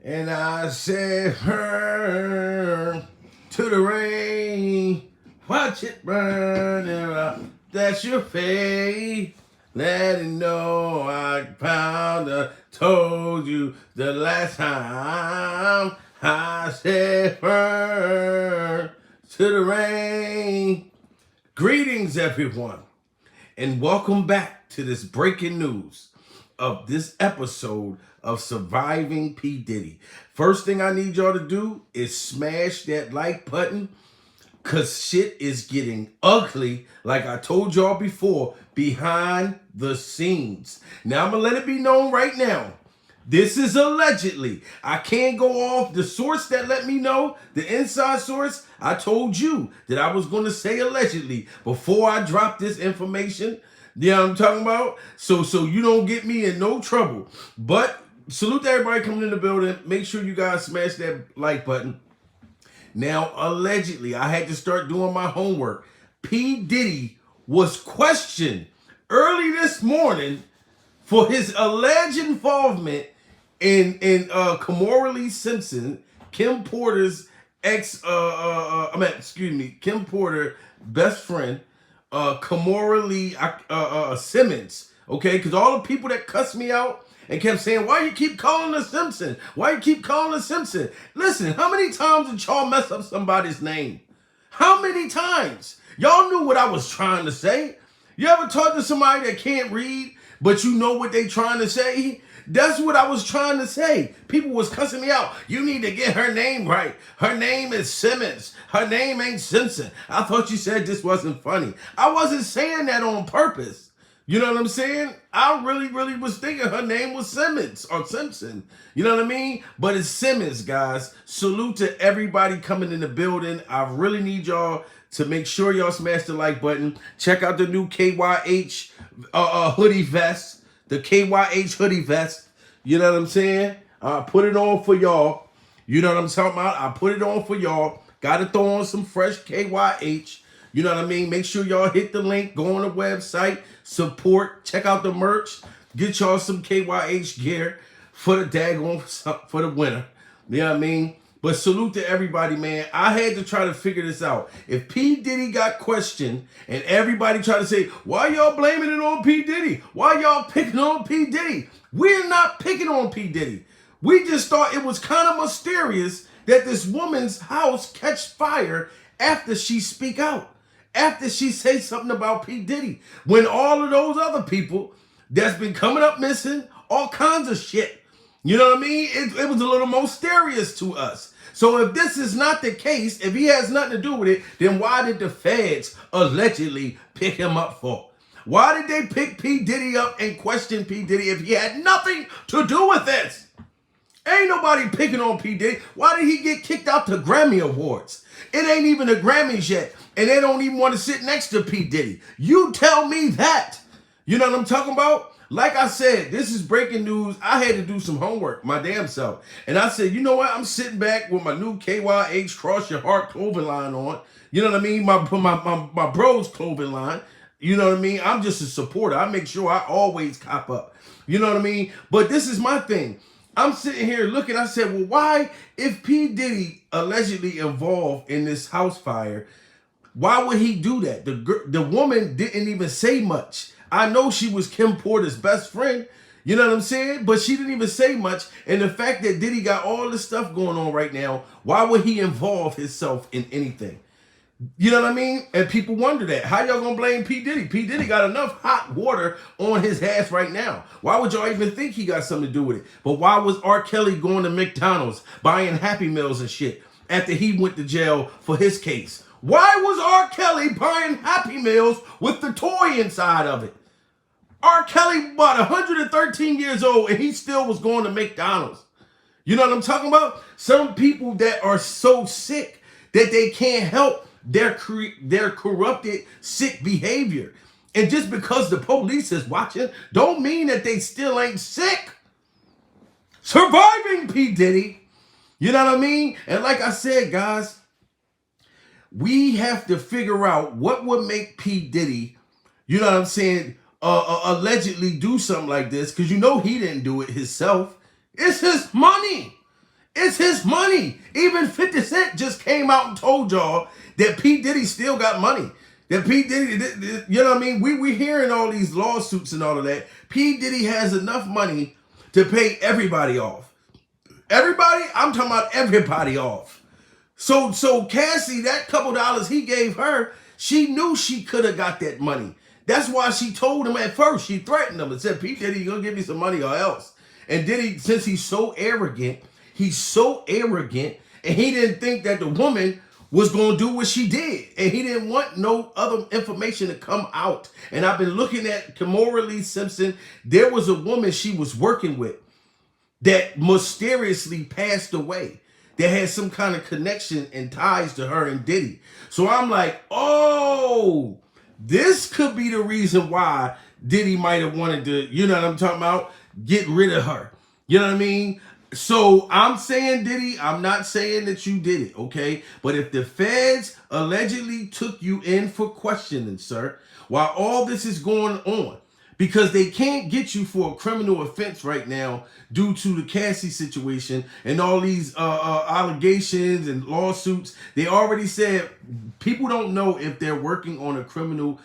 And I said, burn to the rain, watch it burn, and that's your fate. Let it know I found her, told you the last time. I said, burn to the rain. Greetings, everyone, and welcome back to this breaking news of this episode of Surviving P. Diddy. First thing I need y'all to do is smash that like button, because shit is getting ugly, like I told y'all before, behind the scenes. Now, I'm going to let it be known right now. This is allegedly. I can't go off the source that let me know, the inside source. I told you that I was going to say allegedly before I drop this information. You know what I'm talking about? So you don't get me in no trouble. But salute to everybody coming in the building. Make sure you guys smash that like button. Now, allegedly, I had to start doing my homework. P. Diddy was questioned early this morning for his alleged involvement in Kimora Simpson, Kim Porter's Kim Porter best friend, Kimora Simmons. Okay, because all the people that cussed me out and kept saying, why you keep calling her Simpson? Why you keep calling her Simpson? Listen, how many times did y'all mess up somebody's name? How many times? Y'all knew what I was trying to say. You ever talk to somebody that can't read, but you know what they trying to say? That's what I was trying to say. People was cussing me out. You need to get her name right. Her name is Simmons. Her name ain't Simpson. I thought you said this wasn't funny. I wasn't saying that on purpose. You know what I'm saying? I really was thinking her name was Simmons or Simpson. You know what I mean? But it's Simmons, guys. Salute to everybody coming in the building. I really need y'all to make sure y'all smash the like button. Check out the new KYH hoodie vest. The KYH hoodie vest. You know what I'm saying? I put it on for y'all. You know what I'm talking about? I put it on for y'all. Got to throw on some fresh KYH. You know what I mean? Make sure y'all hit the link. Go on the website. Support. Check out the merch. Get y'all some KYH gear for the daggone, for the winter. You know what I mean? But salute to everybody, man. I had to try to figure this out. If P. Diddy got questioned and everybody tried to say, why y'all blaming it on P. Diddy? Why y'all picking on P. Diddy? We're not picking on P. Diddy. We just thought it was kind of mysterious that this woman's house catch fire after she speak out, after she say something about P. Diddy, when all of those other people that's been coming up missing, all kinds of shit. You know what I mean? It was a little mysterious to us. So if this is not the case, if he has nothing to do with it, then why did the feds allegedly pick him up for? Why did they pick P. Diddy up and question P. Diddy if he had nothing to do with this? Ain't nobody picking on P. Diddy. Why did he get kicked out the Grammy Awards? It ain't even the Grammys yet, and they don't even want to sit next to P. Diddy. You tell me that. You know what I'm talking about? Like I said, this is breaking news. I had to do some homework, my damn self. And I said, you know what? I'm sitting back with my new KYH Cross Your Heart clothing line on. You know what I mean? My bros clothing line. You know what I mean? I'm just a supporter. I make sure I always cop up. You know what I mean? But this is my thing. I'm sitting here looking. I said, well, why, if P. Diddy allegedly involved in this house fire, why would he do that? The woman didn't even say much. I know she was Kim Porter's best friend, you know what I'm saying? But she didn't even say much. And the fact that Diddy got all this stuff going on right now, why would he involve himself in anything? You know what I mean? And people wonder that. How y'all gonna blame P. Diddy? P. Diddy got enough hot water on his ass right now. Why would y'all even think he got something to do with it? But why was R. Kelly going to McDonald's, buying Happy Meals and shit after he went to jail for his case? Why was R. Kelly buying Happy Meals with the toy inside of it? R. Kelly about 113 years old and he still was going to McDonald's. You know what I'm talking about? Some people that are so sick that they can't help their corrupted, sick behavior. And just because the police is watching, don't mean that they still ain't sick. Surviving P. Diddy. You know what I mean? And like I said, guys, we have to figure out what would make P. Diddy, you know what I'm saying, allegedly do something like this, because you know he didn't do it himself. It's his money. It's his money. Even 50 Cent just came out and told y'all that P. Diddy still got money. That P. Diddy, you know what I mean? We hearing all these lawsuits and all of that. P. Diddy has enough money to pay everybody off. Everybody? I'm talking about everybody off. So Cassie, that couple dollars he gave her, she knew she could have got that money. That's why she told him at first. She threatened him and said, P. Diddy, you're going to give me some money or else. And Diddy, since he's so arrogant, and he didn't think that the woman was going to do what she did. And he didn't want no other information to come out. And I've been looking at Kimora Lee Simpson. There was a woman she was working with that mysteriously passed away, that had some kind of connection and ties to her and Diddy. So I'm like, oh, this could be the reason why Diddy might have wanted to, you know what I'm talking about, get rid of her. You know what I mean? So I'm saying, Diddy, I'm not saying that you did it, okay? But if the feds allegedly took you in for questioning, sir, while all this is going on, because they can't get you for a criminal offense right now due to the Cassie situation and all these allegations and lawsuits. They already said people don't know if they're working on a criminal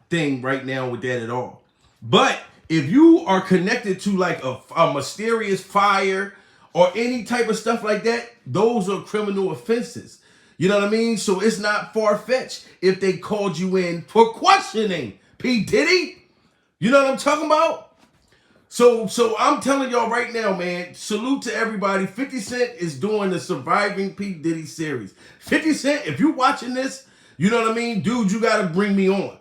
thing right now with that at all. But if you are connected to like a mysterious fire or any type of stuff like that, those are criminal offenses. You know what I mean? So it's not far-fetched if they called you in for questioning P. Diddy. You know what I'm talking about? So I'm telling y'all right now, man, salute to everybody. 50 Cent is doing the Surviving P. Diddy series. 50 Cent, if you're watching this, you know what I mean? Dude, you got to bring me on.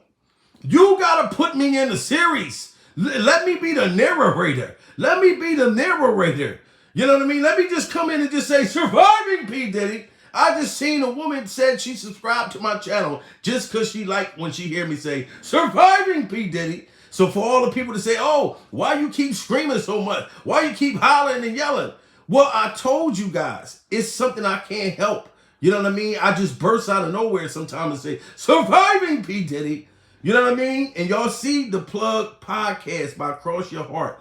You got to put me in the series. Let me be the narrator. Let me be the narrator. You know what I mean? Let me just come in and just say, Surviving P. Diddy. I just seen a woman said she subscribed to my channel just because she liked when she hear me say, Surviving P. Diddy. So for all the people to say, oh, why you keep screaming so much? Why you keep hollering and yelling? Well, I told you guys, it's something I can't help. You know what I mean? I just burst out of nowhere sometimes and say, Surviving P. Diddy. You know what I mean? And y'all see the Plug podcast by Cross Your Heart.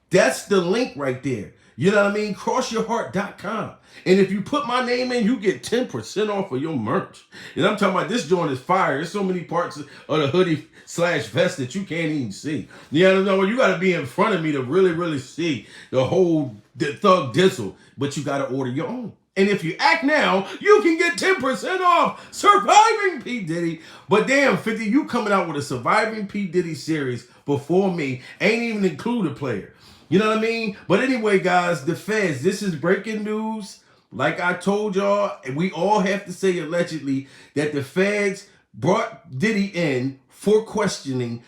That's the link right there. You know what I mean? CrossYourHeart.com. And if you put my name in, you get 10% off of your merch. And I'm talking about this joint is fire. There's so many parts of the hoodie / vest that you can't even see. You know, you got to be in front of me to really, really see the whole Thug Dizzle. But you got to order your own. And if you act now, you can get 10% off Surviving P. Diddy. But damn, 50, you coming out with a Surviving P. Diddy series before me. Ain't even include a player. You know what I mean? But anyway, guys, the feds, this is breaking news. Like I told y'all, we all have to say allegedly that the feds brought Diddy in for questioning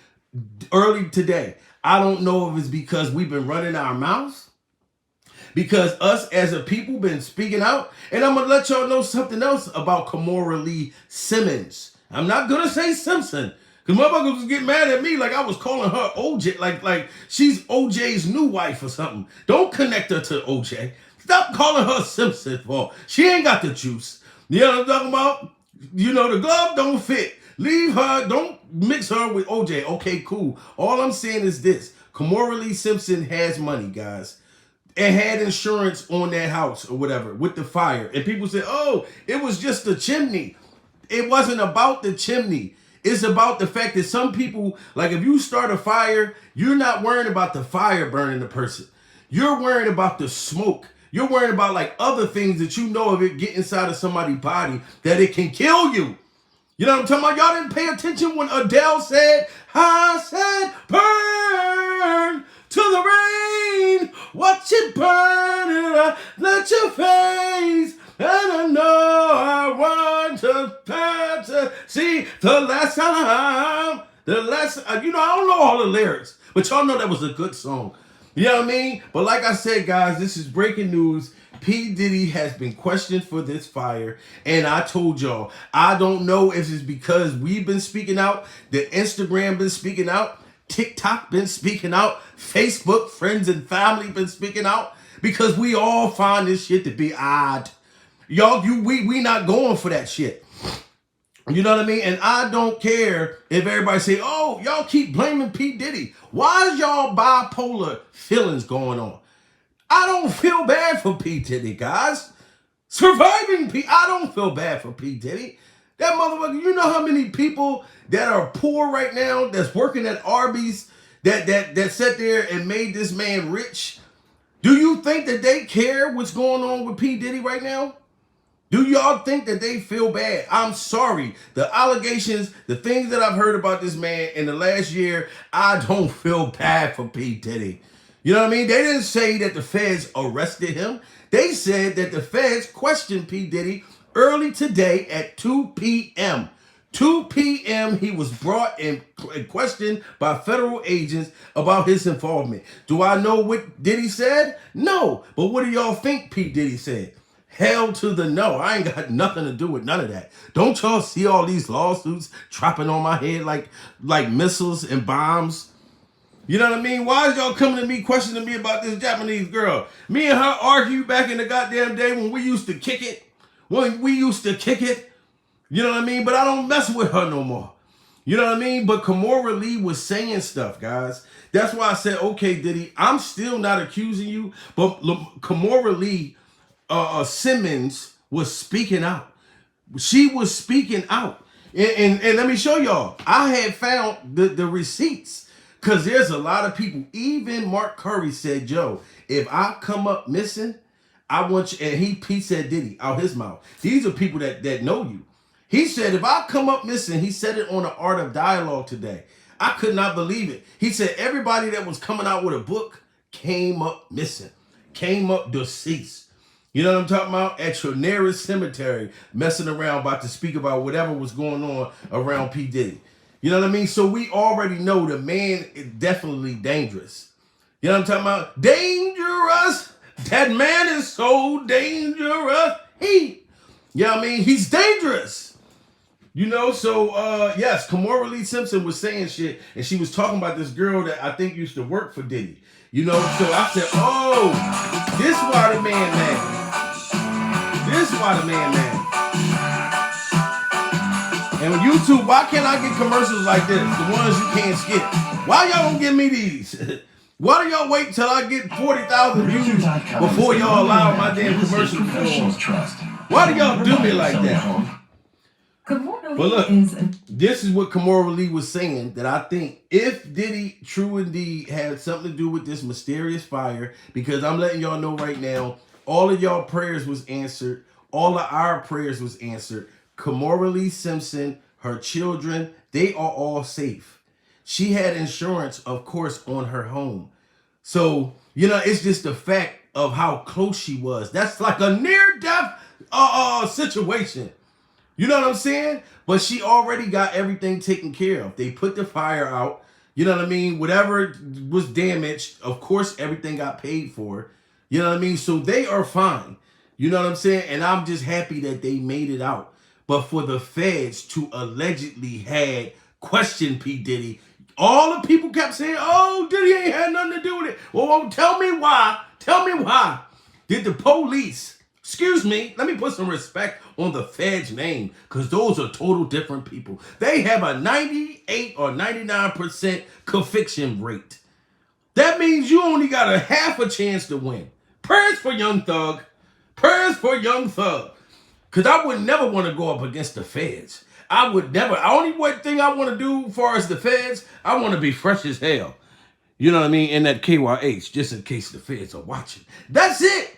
early today. I don't know if it's because we've been running our mouths, because us as a people been speaking out. And I'm going to let y'all know something else about Kimora Lee Simmons. I'm not going to say Simpson, because motherfuckers was getting mad at me like I was calling her OJ, like she's OJ's new wife or something. Don't connect her to OJ. Stop calling her Simpson for. She ain't got the juice. You know what I'm talking about? You know, the glove don't fit. Leave her. Don't mix her with OJ. Okay, cool. All I'm saying is this. Kimora Lee Simpson has money, guys. And had insurance on that house or whatever with the fire. And people say, oh, it was just the chimney. It wasn't about the chimney. It's about the fact that some people, like if you start a fire, you're not worrying about the fire burning the person. You're worrying about the smoke. You're worrying about like other things that you know if it get inside of somebody's body that it can kill you. You know what I'm talking about? Y'all didn't pay attention when Adele said, I said, burn to the rain. Watch it burn. Let your face. And I know I want to see the last time. You know, I don't know all the lyrics, but y'all know that was a good song. You know what I mean? But like I said, guys, this is breaking news. P. Diddy has been questioned for this fire. And I told y'all, I don't know if it's because we've been speaking out, the Instagram been speaking out, TikTok been speaking out, Facebook, friends and family been speaking out, because we all find this shit to be odd. Y'all, we not going for that shit. You know what I mean? And I don't care if everybody say, oh, y'all keep blaming P. Diddy. Why is y'all bipolar feelings going on? I don't feel bad for P. Diddy, guys. Surviving P. I don't feel bad for P. Diddy. That motherfucker, you know how many people that are poor right now that's working at Arby's that sat there and made this man rich? Do you think that they care what's going on with P. Diddy right now? Do y'all think that they feel bad? I'm sorry. The allegations, the things that I've heard about this man in the last year, I don't feel bad for P. Diddy. You know what I mean? They didn't say that the feds arrested him. They said that the feds questioned P. Diddy early today at 2 p.m. 2 p.m. he was brought and questioned by federal agents about his involvement. Do I know what Diddy said? No. But what do y'all think P. Diddy said? Hell to the no. I ain't got nothing to do with none of that. Don't y'all see all these lawsuits dropping on my head like missiles and bombs? You know what I mean? Why is y'all coming to me questioning me about this Japanese girl? Me and her argued back in the goddamn day when we used to kick it. You know what I mean? But I don't mess with her no more. You know what I mean? But Kimora Lee was saying stuff, guys. That's why I said, okay, Diddy, I'm still not accusing you. But Kimora Lee, Simmons was speaking out. She was speaking out. And let me show y'all. I had found the receipts. Because there's a lot of people. Even Mark Curry said, Joe, if I come up missing, I want you. And he said Diddy out his mouth. These are people that know you. He said, if I come up missing, he said it on the Art of Dialogue today. I could not believe it. He said everybody that was coming out with a book came up missing, came up deceased. You know what I'm talking about? At your nearest cemetery, messing around, about to speak about whatever was going on around P. Diddy. You know what I mean? So we already know the man is definitely dangerous. You know what I'm talking about? Dangerous. That man is so dangerous. You know what I mean? He's dangerous. You know, so yes, Kimora Lee Simpson was saying shit, and she was talking about this girl that I think used to work for Diddy. You know, so I said, oh, this why the man mad. This why the man mad. And on YouTube, why can't I get commercials like this? The ones you can't skip. Why y'all don't give me these? Why do y'all wait till I get 40,000 views before y'all allow my damn commercials to go on? Why do y'all do me like that? But look, this is what Kimora Lee was saying, that I think if Diddy true indeed had something to do with this mysterious fire, because I'm letting y'all know right now, all of y'all prayers was answered. All of our prayers was answered. Kimora Lee Simpson, her children, they are all safe. She had insurance, of course, on her home. So, you know, it's just the fact of how close she was. That's like a near-death situation. You know what I'm saying? But she already got everything taken care of. They put the fire out. You know what I mean? Whatever was damaged, of course, everything got paid for. You know what I mean? So they are fine. You know what I'm saying? And I'm just happy that they made it out. But for the feds to allegedly had questioned P. Diddy, all the people kept saying, oh, Diddy ain't had nothing to do with it. Well, tell me why. Tell me why. Did the police, excuse me, let me put some respect on the feds' name, because those are total different people. They have a 98 or 99% conviction rate. That means you only got a half a chance to win. Prayers for Young Thug. Prayers for Young Thug. Because I would never want to go up against the feds. I would never. The only one thing I want to do as far as the feds, I want to be fresh as hell. You know what I mean? In that KYH, just in case the feds are watching. That's it.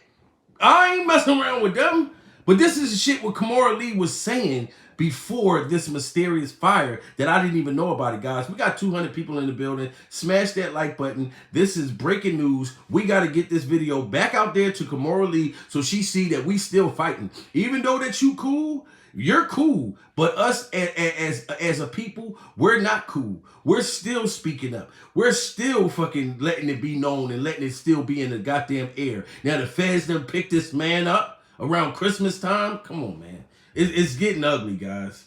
I ain't messing around with them. But this is the shit what Kimora Lee was saying before this mysterious fire that I didn't even know about it, guys. We got 200 people in the building. Smash that like button. This is breaking news. We got to get this video back out there to Kimora Lee so she see that we still fighting. Even though that you cool, you're cool. But us as a people, we're not cool. We're still speaking up. We're still fucking letting it be known and letting it still be in the goddamn air. Now the feds done picked this man up around Christmas time. Come on, man. It's getting ugly, guys.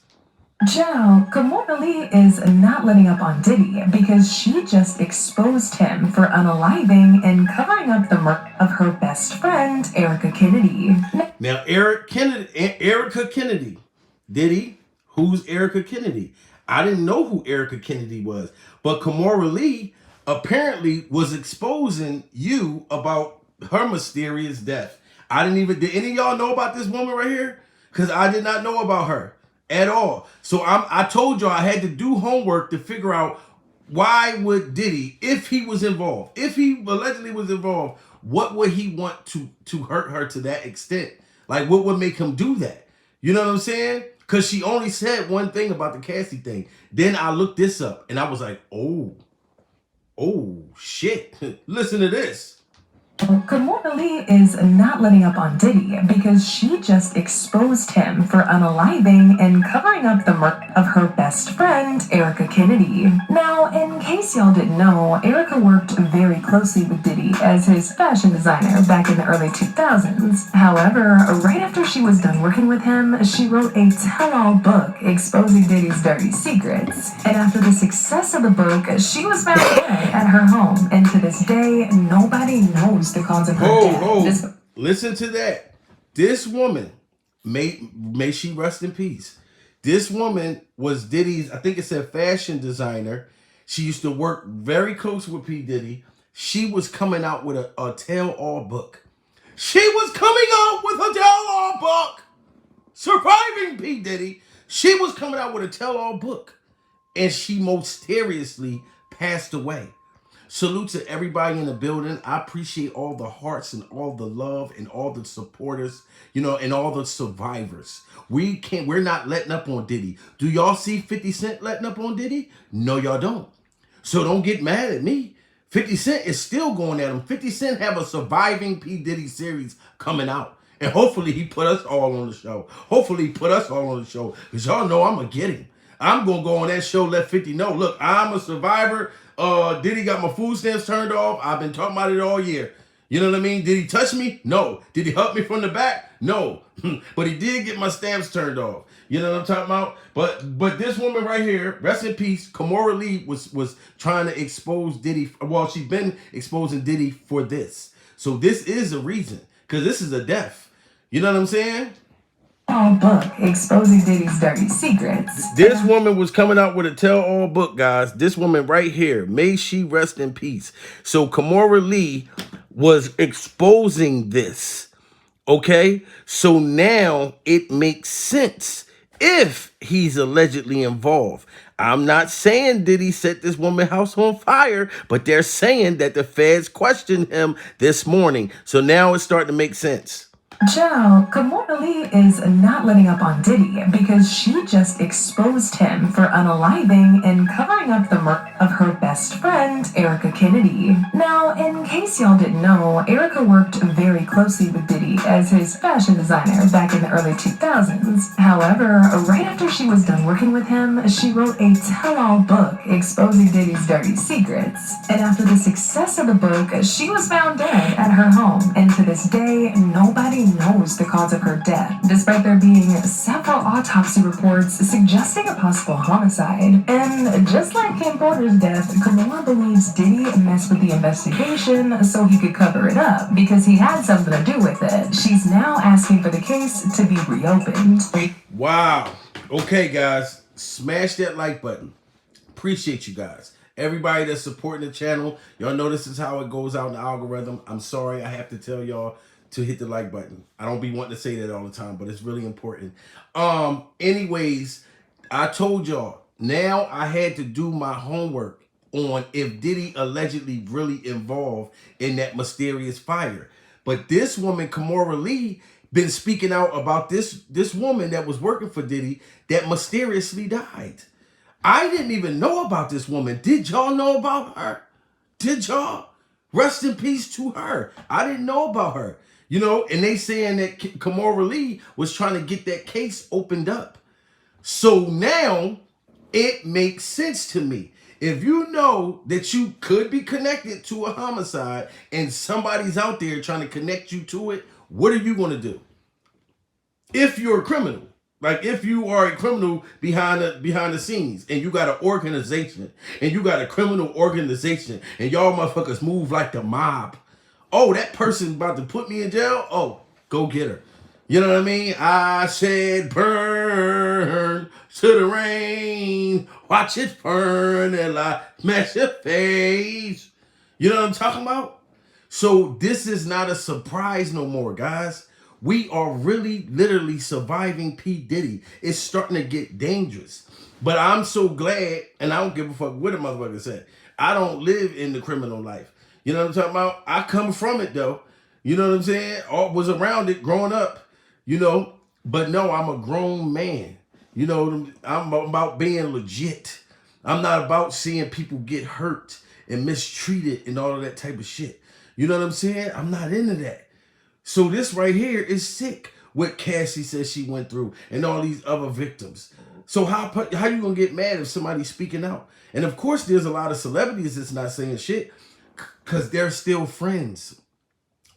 Joe, Kimora Lee is not letting up on Diddy because she just exposed him for unaliving and covering up the murder of her best friend, Erica Kennedy. Now, Erica Kennedy. Diddy, who's Erica Kennedy? I didn't know who Erica Kennedy was. But Kimora Lee apparently was exposing you about her mysterious death. I didn't even, did any of y'all know about this woman right here? Because I did not know about her at all. So I told y'all I had to do homework to figure out why would Diddy, if he was involved, if he allegedly was involved, what would he want to hurt her to that extent? Like, what would make him do that? You know what I'm saying? Because she only said one thing about the Cassie thing. Then I looked this up, and I was like, oh shit. Listen to this. Kimora Lee is not letting up on Diddy because she just exposed him for unaliving and covering up the murder of her best friend, Erica Kennedy. Now, in case y'all didn't know, Erica worked very closely with Diddy as his fashion designer back in the early 2000s. However, right after she was done working with him, she wrote a tell-all book exposing Diddy's dirty secrets. And after the success of the book, she was found dead at her home, and to this day, nobody knows the cause of her death. Listen to that. This woman, may she rest in peace. This woman was Diddy's, I think it said fashion designer. She used to work very close with P. Diddy. She was coming out with a tell-all book. She was coming out with a tell-all book. Surviving P. Diddy. She was coming out with a tell-all book. And she mysteriously passed away. Salute to everybody in the building. I appreciate all the hearts and all the love and all the supporters, and all the survivors. We're not letting up on Diddy. Do y'all see 50 Cent letting up on Diddy? No, y'all don't. So don't get mad at me. 50 Cent is still going at him. 50 Cent have a surviving P. Diddy series coming out. And hopefully he put us all on the show. Because y'all know I'm going to get him. I'm going to go on that show, let 50 know. Look, I'm a survivor. Diddy got my food stamps turned off. I've been talking about it all year. You know what I mean? Did he touch me? No. Did he hug me from the back? No. But he did get my stamps turned off. You know what I'm talking about? But this woman right here, rest in peace, Kimora Lee was trying to expose Diddy. Well, she's been exposing Diddy for this. So this is a reason. Because this is a death. You know what I'm saying? Book exposing Diddy's dirty secrets. This woman was coming out with a tell-all book, guys. This woman right here, may she rest in peace. So Kimora Lee was exposing this, okay? So now it makes sense if he's allegedly involved. I'm not saying Diddy set this woman's house on fire, but they're saying that the feds questioned him this morning. So now it's starting to make sense. Joe, Kimora Lee is not letting up on Diddy because she just exposed him for unaliving and covering up the murder of her best friend, Erica Kennedy. Now, in case y'all didn't know, Erica worked very closely with Diddy as his fashion designer back in the early 2000s. However, right after she was done working with him, she wrote a tell-all book exposing Diddy's dirty secrets. And after the success of the book, she was found dead at her home, and to this day, nobody knows the cause of her death, despite there being several autopsy reports suggesting a possible homicide. And just like Kim Porter's death, Kimora believes Diddy messed with the investigation so he could cover it up because he had something to do with it. She's now asking for the case to be reopened. Wow. Okay, guys, smash that like button. Appreciate you guys. Everybody that's supporting the channel, y'all know this is how it goes out in the algorithm. I'm sorry I have to tell y'all to hit the like button. I don't be wanting to say that all the time, but it's really important. Anyways, I told y'all, now I had to do my homework on if Diddy allegedly really involved in that mysterious fire. But this woman, Kimora Lee, been speaking out about this woman that was working for Diddy that mysteriously died. I didn't even know about this woman. Did y'all know about her? Did y'all? Rest in peace to her. I didn't know about her. And they saying that Kimora Lee was trying to get that case opened up. So now it makes sense to me. If you know that you could be connected to a homicide and somebody's out there trying to connect you to it, what are you going to do? If you're a criminal, like if you are a criminal behind the scenes and you got an organization and you got a criminal organization and y'all motherfuckers move like the mob. Oh, that person about to put me in jail? Oh, go get her. You know what I mean? I said burn to the rain. Watch it burn and I smash your face. You know what I'm talking about? So this is not a surprise no more, guys. We are really literally surviving P. Diddy. It's starting to get dangerous. But I'm so glad, and I don't give a fuck what a motherfucker said. I don't live in the criminal life. You know what I'm talking about? I come from it though. You know what I'm saying? Or was around it growing up, you know. But no, I'm a grown man. You know, I'm about being legit. I'm not about seeing people get hurt and mistreated and all of that type of shit. You know what I'm saying? I'm not into that. So this right here is sick. What Cassie says she went through and all these other victims. So how you gonna get mad if somebody's speaking out? And of course, there's a lot of celebrities that's not saying shit because they're still friends,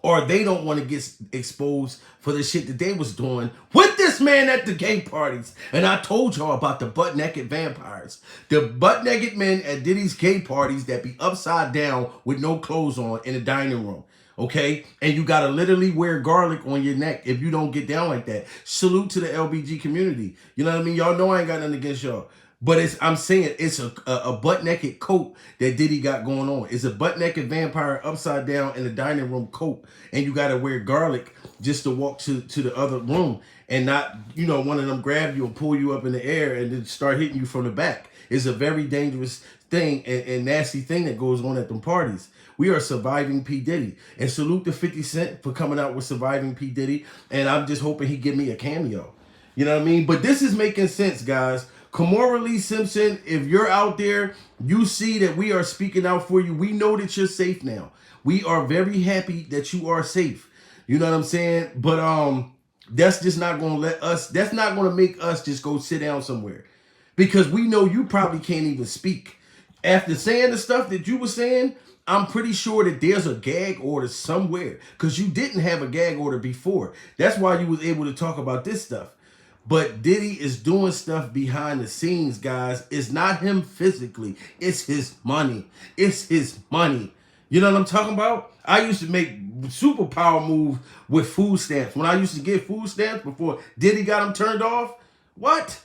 or they don't want to get exposed for the shit that they was doing with this man at the gay parties. And I told y'all about the butt naked vampires, the butt naked men at Diddy's gay parties that be upside down with no clothes on in the dining room. Okay, and you gotta literally wear garlic on your neck if you don't get down like that. Salute to the LBG community. You know what I mean? Y'all know I ain't got nothing against y'all. But I'm saying it's a butt naked coat that Diddy got going on. It's a butt naked vampire upside down in the dining room coat, and you gotta wear garlic just to walk to the other room and not, you know, one of them grab you and pull you up in the air and then start hitting you from the back. It's a very dangerous thing and nasty thing that goes on at them parties. We are surviving P. Diddy. And salute to 50 Cent for coming out with Surviving P. Diddy. And I'm just hoping he give me a cameo. You know what I mean? But this is making sense, guys. Kimora Lee Simpson, if you're out there, you see that we are speaking out for you. We know that you're safe now. We are very happy that you are safe. You know what I'm saying? But that's just not going to that's not going to make us just go sit down somewhere. Because we know you probably can't even speak. After saying the stuff that you were saying, I'm pretty sure that there's a gag order somewhere because you didn't have a gag order before. That's why you was able to talk about this stuff. But Diddy is doing stuff behind the scenes, guys. It's not him physically. It's his money. It's his money. You know what I'm talking about? I used to make superpower moves with food stamps. When I used to get food stamps before Diddy got them turned off, what?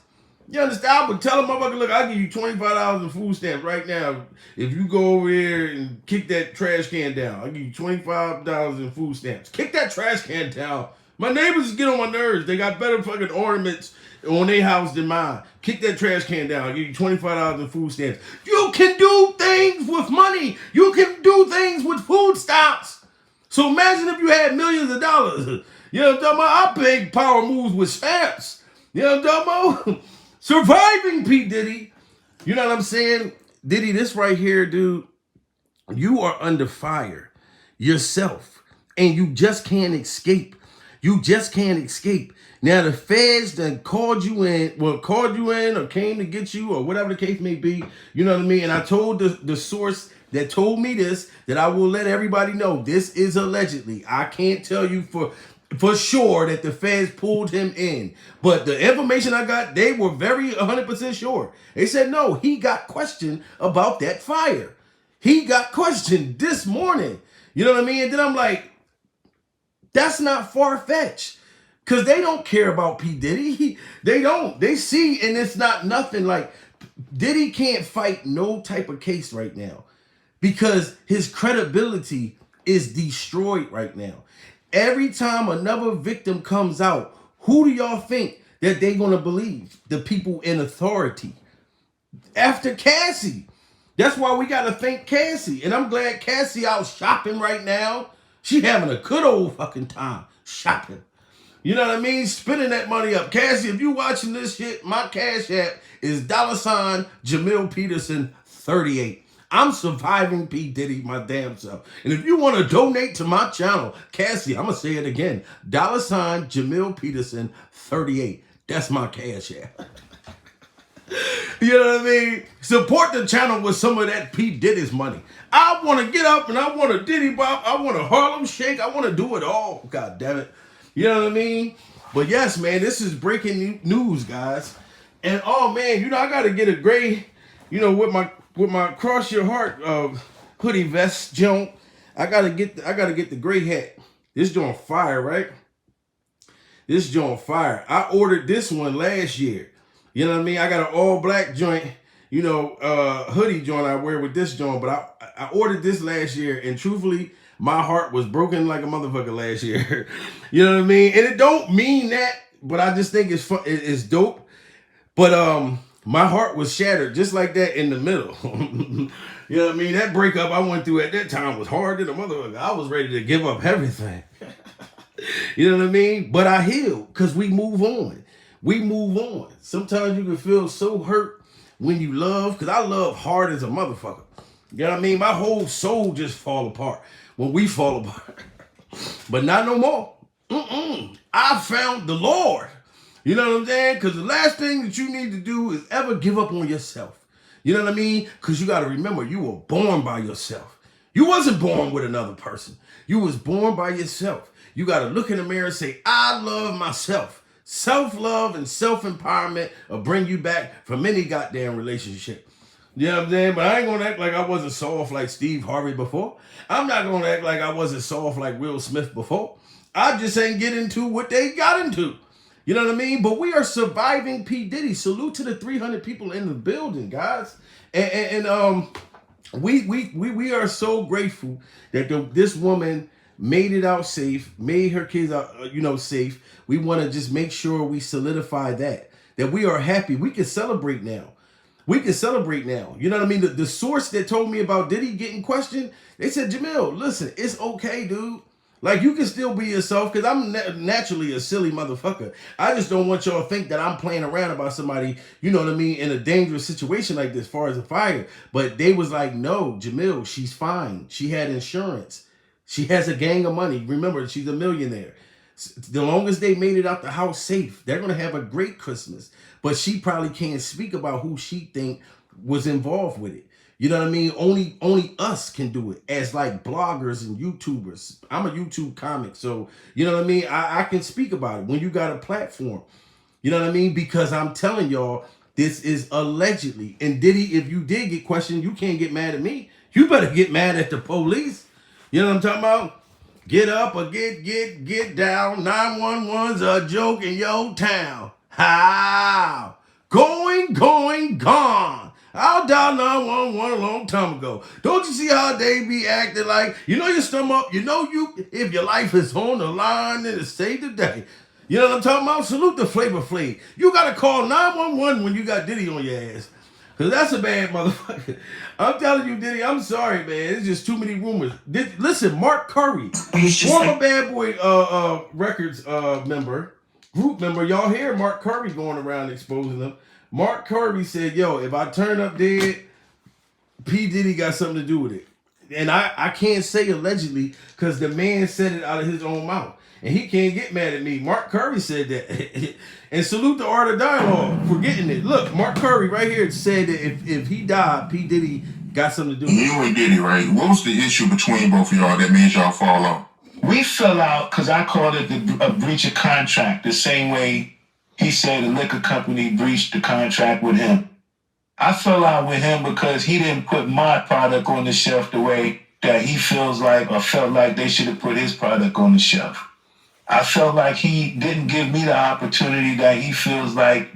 You understand? I would tell a motherfucker, look, I'll give you $25 in food stamps right now. If you go over here and kick that trash can down, I'll give you $25 in food stamps. Kick that trash can down. My neighbors get on my nerves. They got better fucking ornaments on their house than mine. Kick that trash can down. I'll give you $25 in food stamps. You can do things with money. You can do things with food stamps. So imagine if you had millions of dollars. You know what I'm talking about? I make power moves with stamps. You know what I'm talking about? Surviving P. Diddy. You know what I'm saying? Diddy, this right here, dude, you are under fire yourself. And you just can't escape. You just can't escape. Now, the feds that called you in or came to get you or whatever the case may be, you know what I mean? And I told the source that told me this, that I will let everybody know this is allegedly. I can't tell you for sure that the feds pulled him in. But the information I got, they were very 100% sure. They said, no, he got questioned about that fire. He got questioned this morning. You know what I mean? And then I'm like, that's not far-fetched. Because they don't care about P. Diddy. They don't. They see, and it's not nothing. Like, Diddy can't fight no type of case right now. Because his credibility is destroyed right now. Every time another victim comes out, who do y'all think that they're going to believe? The people in authority. After Cassie. That's why we got to thank Cassie. And I'm glad Cassie out shopping right now. She having a good old fucking time shopping. You know what I mean? Spending that money up. Cassie, if you watching this shit, my cash app is $ Jamil Peterson 38. I'm surviving P. Diddy my damn self. And if you want to donate to my channel, Cassie, I'm going to say it again. $ Jamil Peterson 38. That's my cash app. You know what I mean? Support the channel with some of that P. Diddy's money. I want to get up and I want to Diddy Bop. I want to Harlem Shake. I want to do it all. God damn it. You know what I mean? But yes, man, this is breaking news, guys. And oh man, you know, I got to get a gray, you know, with my cross your heart hoodie vest joint. I gotta get the gray hat. This joint fire, right? This joint fire. I ordered this one last year. You know what I mean? I got an all black joint, you know, hoodie joint I wear with this joint, but I ordered this last year, and truthfully, my heart was broken like a motherfucker last year. You know what I mean? And it don't mean that, but I just think it's fun. It's dope. But my heart was shattered just like that in the middle. You know what I mean? That breakup I went through at that time was hard than a motherfucker. I was ready to give up everything. You know what I mean? But I healed because we move on. We move on. Sometimes you can feel so hurt when you love, because I love hard as a motherfucker. You know what I mean? My whole soul just fall apart when we fall apart. But not no more. I found the Lord. You know what I'm saying? Because the last thing that you need to do is ever give up on yourself. You know what I mean? Because you got to remember, you were born by yourself. You wasn't born with another person. You was born by yourself. You got to look in the mirror and say, I love myself. Self-love and self-empowerment will bring you back from any goddamn relationship. You know what I'm saying? But I ain't going to act like I wasn't soft like Steve Harvey before. I'm not going to act like I wasn't soft like Will Smith before. I just ain't get into what they got into. You know what I mean? But we are surviving P. Diddy. Salute to the 300 people in the building, guys. And we are so grateful that this woman made it out safe, made her kids out, safe. We want to just make sure we solidify that we are happy. We can celebrate now. We can celebrate now. You know what I mean? The source that told me about Diddy getting questioned, they said, Jamil, listen, it's okay, dude. Like, you can still be yourself, because I'm naturally a silly motherfucker. I just don't want y'all to think that I'm playing around about somebody, you know what I mean, in a dangerous situation like this, as far as a fire. But they was like, no, Jamil, she's fine. She had insurance. She has a gang of money. Remember, she's a millionaire. The longest they made it out the house safe, they're going to have a great Christmas. But she probably can't speak about who she think was involved with it. You know what I mean? Only us can do it as like bloggers and YouTubers. I'm a YouTube comic, so you know what I mean? I can speak about it when you got a platform. You know what I mean? Because I'm telling y'all, this is allegedly. And Diddy, if you did get questioned, you can't get mad at me. You better get mad at the police. You know what I'm talking about? Get up or get down. 911's a joke in your town. How? Going, gone. I'll dial 911 a long time ago. Don't you see how they be acting like, your stomach, if your life is on the line, then it's save the day. You know what I'm talking about? Salute the Flavor Flav. You got to call 911 when you got Diddy on your ass. Because that's a bad motherfucker. I'm telling you, Diddy, I'm sorry, man. It's just too many rumors. Listen, Mark Curry, former Bad Boy Records group member. Y'all hear Mark Curry going around exposing them. Mark Curry said, yo, if I turn up dead, P. Diddy got something to do with it. And I can't say allegedly because the man said it out of his own mouth. And he can't get mad at me. Mark Curry said that. And salute the Art of Dialogue for getting it. Look, Mark Curry right here said that if he died, P. Diddy got something to do with it. You and Diddy, right? What was the issue between both of y'all that made y'all fall out? We fell out because I called it a breach of contract, the same way he said the liquor company breached the contract with him. I fell out with him because he didn't put my product on the shelf the way that he feels like or felt like they should have put his product on the shelf. I felt like he didn't give me the opportunity that he feels like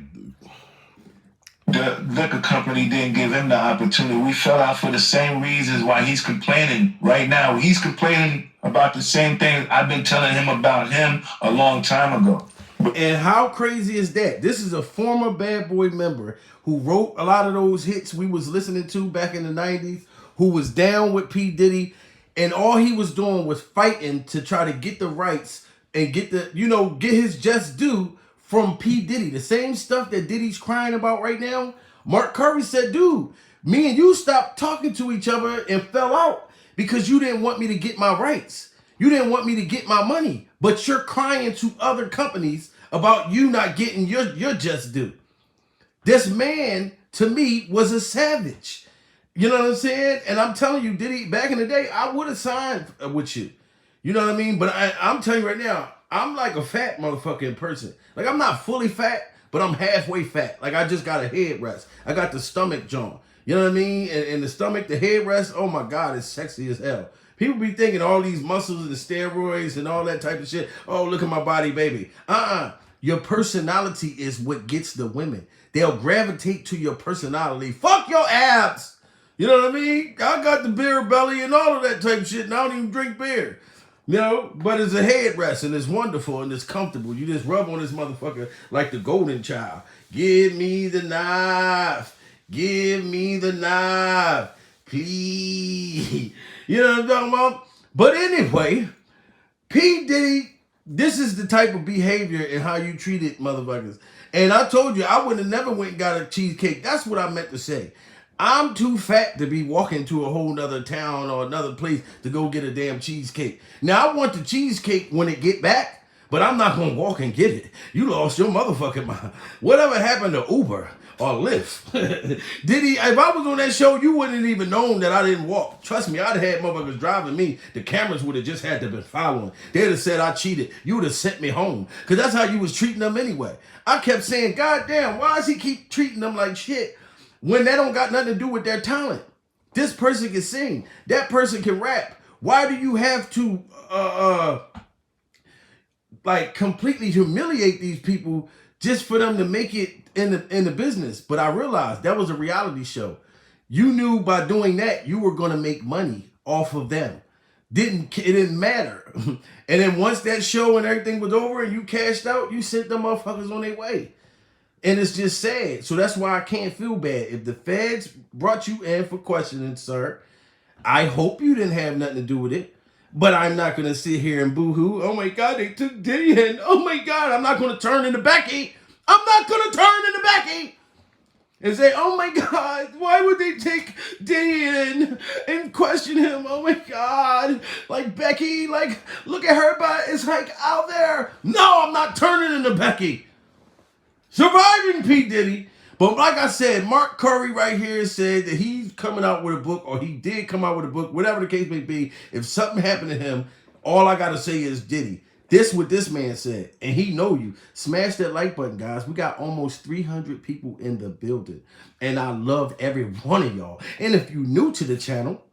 the liquor company didn't give him the opportunity. We fell out for the same reasons why he's complaining right now. He's complaining about the same thing I've been telling him about him a long time ago. And how crazy is that? This is a former Bad Boy member who wrote a lot of those hits we was listening to back in the 90s, who was down with P. Diddy, and all he was doing was fighting to try to get the rights and get his just due from P. Diddy. The same stuff that Diddy's crying about right now. Mark Curry said, dude, me and you stopped talking to each other and fell out because you didn't want me to get my rights. You didn't want me to get my money, but you're crying to other companies about you not getting your just due. This man, to me, was a savage. You know what I'm saying? And I'm telling you, Diddy, back in the day, I would have signed with you. You know what I mean? But I'm telling you right now, I'm like a fat motherfucker in person. Like, I'm not fully fat, but I'm halfway fat. Like, I just got a headrest. I got the stomach joint. You know what I mean? And the stomach, the headrest, oh my God, it's sexy as hell. People be thinking all these muscles and steroids and all that type of shit. Oh, look at my body, baby. Your personality is what gets the women. They'll gravitate to your personality. Fuck your abs. You know what I mean? I got the beer belly and all of that type of shit, and I don't even drink beer. You know, but it's a headrest and it's wonderful and it's comfortable. You just rub on this motherfucker like the golden child. Give me the knife. Give me the knife. Please. You know what I'm talking about? But anyway, P. Diddy, this is the type of behavior and how you treated motherfuckers. And I told you, I would have never went and got a cheesecake. That's what I meant to say. I'm too fat to be walking to a whole nother town or another place to go get a damn cheesecake. Now, I want the cheesecake when it get back, but I'm not going to walk and get it. You lost your motherfucking mind. Whatever happened to Uber or Lyft? Diddy, if I was on that show, you wouldn't even known that I didn't walk. Trust me, I'd have had motherfuckers driving me. The cameras would have just had to been following. They'd have said I cheated. You would have sent me home. Because that's how you was treating them anyway. I kept saying, God damn, why does he keep treating them like shit when they don't got nothing to do with their talent? This person can sing. That person can rap. Why do you have to like completely humiliate these people just for them to make it in the business? But I realized that was a reality show. You knew by doing that you were gonna make money off of them. It didn't matter. And then once that show and everything was over and you cashed out, you sent them motherfuckers on their way. And it's just sad. So that's why I can't feel bad. If the feds brought you in for questioning, sir, I hope you didn't have nothing to do with it. But I'm not going to sit here and boo-hoo. Oh, my God, they took Diddy in. Oh, my God, I'm not going to turn into Becky. I'm not going to turn into Becky and say, oh, my God, why would they take Diddy in and question him? Oh, my God, like Becky, like, look at her, but it's like out there. No, I'm not turning into Becky. Surviving P. Diddy. But like I said, Mark Curry right here said that he's coming out with a book, or he did come out with a book, whatever the case may be. If something happened to him, all I got to say is Diddy. This what this man said, and he know you. Smash that like button, guys. We got almost 300 people in the building, and I love every one of y'all. And if you're new to the channel,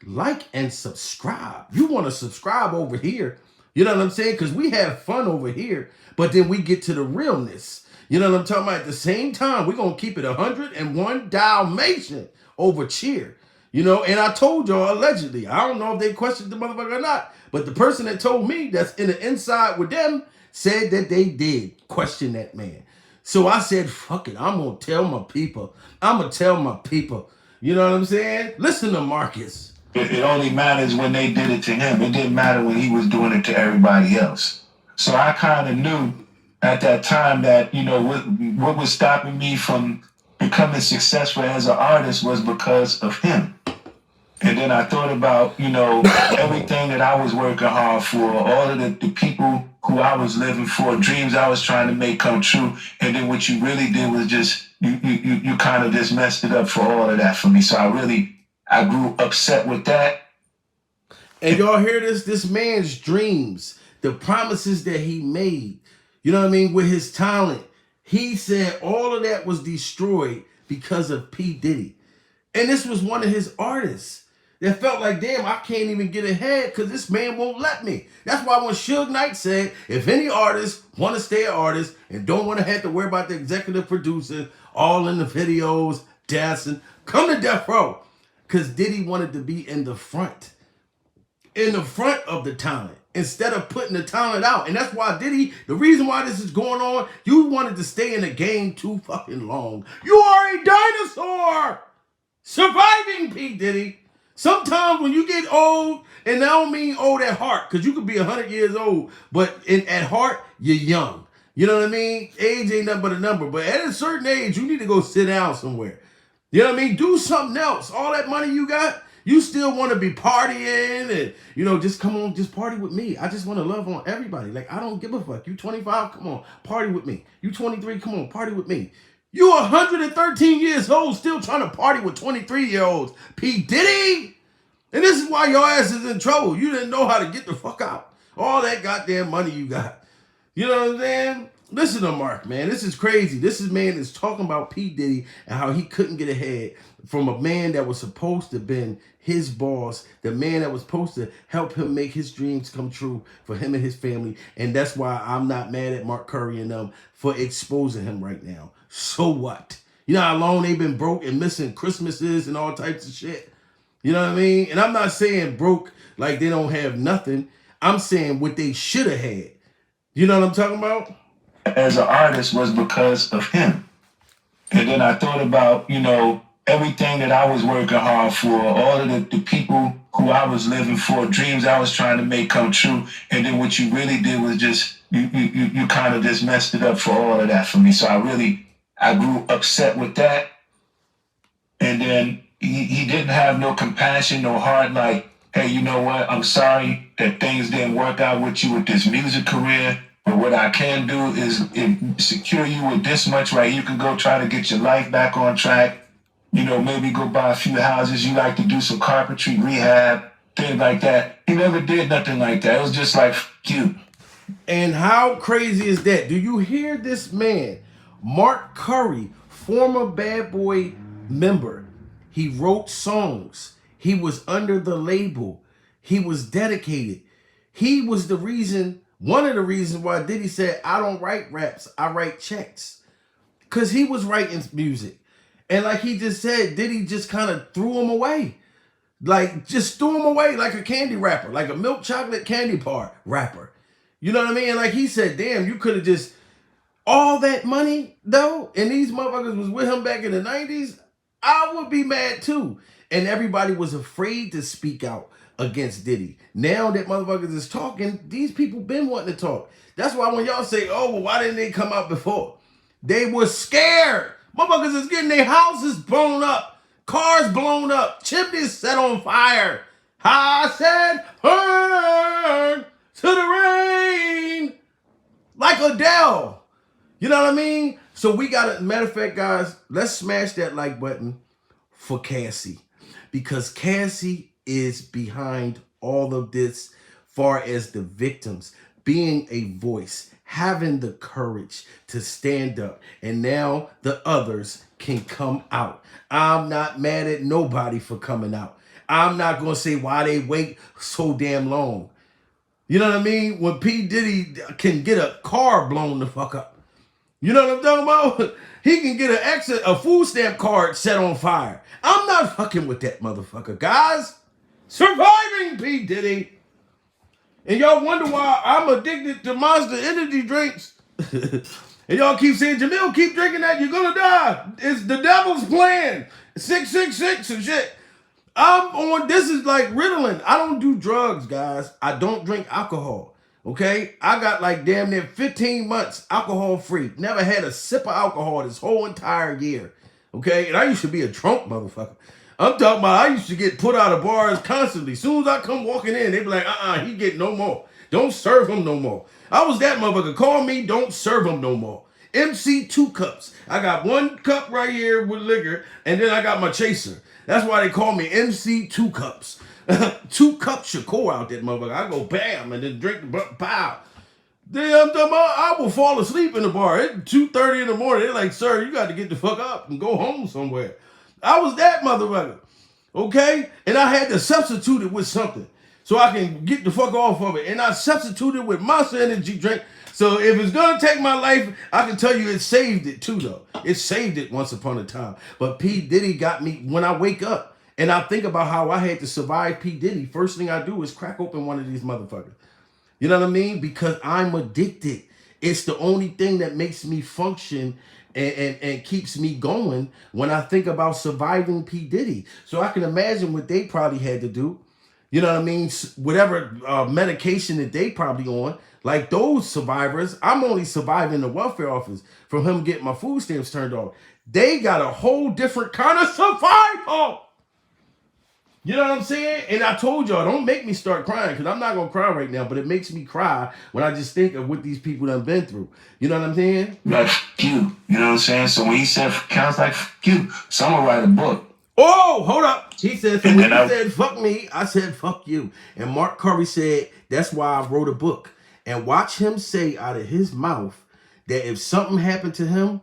like and subscribe. You want to subscribe over here. You know what I'm saying? Because we have fun over here, but then we get to the realness. You know what I'm talking about? At the same time, we're going to keep it 101 Dalmatian over cheer. You know, and I told y'all allegedly. I don't know if they questioned the motherfucker or not, but the person that told me that's in the inside with them said that they did question that man. So I said, fuck it. I'm going to tell my people. I'm going to tell my people. You know what I'm saying? Listen to Marcus. It only matters when they did it to him. It didn't matter when he was doing it to everybody else. So I kind of knew at that time that, you know, what was stopping me from becoming successful as an artist was because of him. And then I thought about, you know, everything that I was working hard for, all of the people who I was living for, dreams I was trying to make come true. And then what you really did was just, you kind of just messed it up for all of that for me. So I grew upset with that. And y'all hear this? This man's dreams, the promises that he made, you know what I mean, with his talent. He said all of that was destroyed because of P. Diddy. And this was one of his artists that felt like, damn, I can't even get ahead because this man won't let me. That's why when Suge Knight said, if any artist want to stay an artist and don't want to have to worry about the executive producer, all in the videos, dancing, come to Death Row. Because Diddy wanted to be in the front of the talent, instead of putting the talent out. And that's why Diddy, the reason why this is going on, you wanted to stay in the game too fucking long. You are a dinosaur! Surviving P. Diddy. Sometimes when you get old, and I don't mean old at heart, because you could be 100 years old, but at heart, you're young. You know what I mean? Age ain't nothing but a number. But at a certain age, you need to go sit down somewhere. You know what I mean? Do something else. All that money you got, you still want to be partying and, you know, just come on, just party with me. I just want to love on everybody. Like, I don't give a fuck. You 25, come on, party with me. You 23, come on, party with me. You 113 years old, still trying to party with 23-year-olds. P. Diddy! And this is why your ass is in trouble. You didn't know how to get the fuck out. All that goddamn money you got. You know what I'm saying? Listen to Mark, man. This is crazy. This man is talking about P. Diddy and how he couldn't get ahead from a man that was supposed to have been his boss, the man that was supposed to help him make his dreams come true for him and his family. And that's why I'm not mad at Mark Curry and them for exposing him right now. So what? You know how long they've been broke and missing Christmases and all types of shit. You know what I mean? And I'm not saying broke like they don't have nothing. I'm saying what they should have had. You know what I'm talking about? As an artist was because of him. And then I thought about, everything that I was working hard for, all of the people who I was living for, dreams I was trying to make come true. And then what you really did was just, you kind of just messed it up for all of that for me. So I grew upset with that. And then he didn't have no compassion, no heart, like, hey, you know what? I'm sorry that things didn't work out with you with this music career. But what I can do is secure you with this much, right? You can go try to get your life back on track. Maybe go buy a few houses. You like to do some carpentry, rehab, things like that. He never did nothing like that. It was just like, you. And how crazy is that? Do you hear this man, Mark Curry, former Bad Boy member? He wrote songs. He was under the label. He was dedicated. He was the reason, one of the reasons why Diddy said, I don't write raps, I write checks. Because he was writing music. And like he just said, Diddy just kind of threw him away. Like, just threw him away like a candy wrapper, like a milk chocolate candy bar wrapper. You know what I mean? Like he said, damn, you could have just, all that money though, and these motherfuckers was with him back in the 90s, I would be mad too. And everybody was afraid to speak out against Diddy. Now that motherfuckers is talking, these people been wanting to talk. That's why when y'all say, oh, well, why didn't they come out before? They were scared. Motherfuckers is getting their houses blown up, cars blown up, chimneys set on fire. I said, burn to the rain, like Adele. You know what I mean? So we got to, matter of fact, guys, let's smash that like button for Cassie. Because Cassie is behind all of this, far as the victims, being a voice, having the courage to stand up, and now the others can come out. I'm not mad at nobody for coming out. I'm not going to say why they wait so damn long. You know what I mean? When P. Diddy can get a car blown the fuck up. You know what I'm talking about? He can get a food stamp card set on fire. I'm not fucking with that motherfucker, guys. Surviving P. Diddy. And y'all wonder why I'm addicted to Monster energy drinks. And y'all keep saying, Jamil, keep drinking that, you're gonna die. It's the devil's plan. 666 and shit. This is like Ritalin. I don't do drugs, guys. I don't drink alcohol. Okay? I got like damn near 15 months alcohol free. Never had a sip of alcohol this whole entire year. Okay? And I used to be a drunk motherfucker. I'm talking about I used to get put out of bars constantly. As soon as I come walking in, they be like, he get no more. Don't serve him no more. I was that motherfucker. Call me, don't serve him no more. MC 2 cups. I got 1 cup right here with liquor, and then I got my chaser. That's why they call me MC 2 cups. 2 cups Shakur out that motherfucker. I go bam and then drink the pow. Then I will fall asleep in the bar. It's 2:30 in the morning. They're like, sir, you got to get the fuck up and go home somewhere. I was that motherfucker. Okay? And I had to substitute it with something so I can get the fuck off of it. And I substituted with Monster Energy drink. So if it's going to take my life, I can tell you it saved it too, though. It saved it once upon a time. But P. Diddy got me when I wake up and I think about how I had to survive P. Diddy. First thing I do is crack open one of these motherfuckers. You know what I mean? Because I'm addicted. It's the only thing that makes me function and keeps me going when I think about surviving P. Diddy. So I can imagine what they probably had to do. You know what I mean? Whatever medication that they probably on. Like those survivors, I'm only surviving the welfare office from him getting my food stamps turned off. They got a whole different kind of survival. You know what I'm saying? And I told y'all, don't make me start crying because I'm not going to cry right now, but it makes me cry when I just think of what these people have been through. You know what I'm saying? Like, you. You know what I'm saying? So when he said, counts like you, so I'm going to write a book. Oh, hold up. He said, so when he said, fuck me, I said, fuck you. And Mark Curry said, that's why I wrote a book. And watch him say out of his mouth that if something happened to him,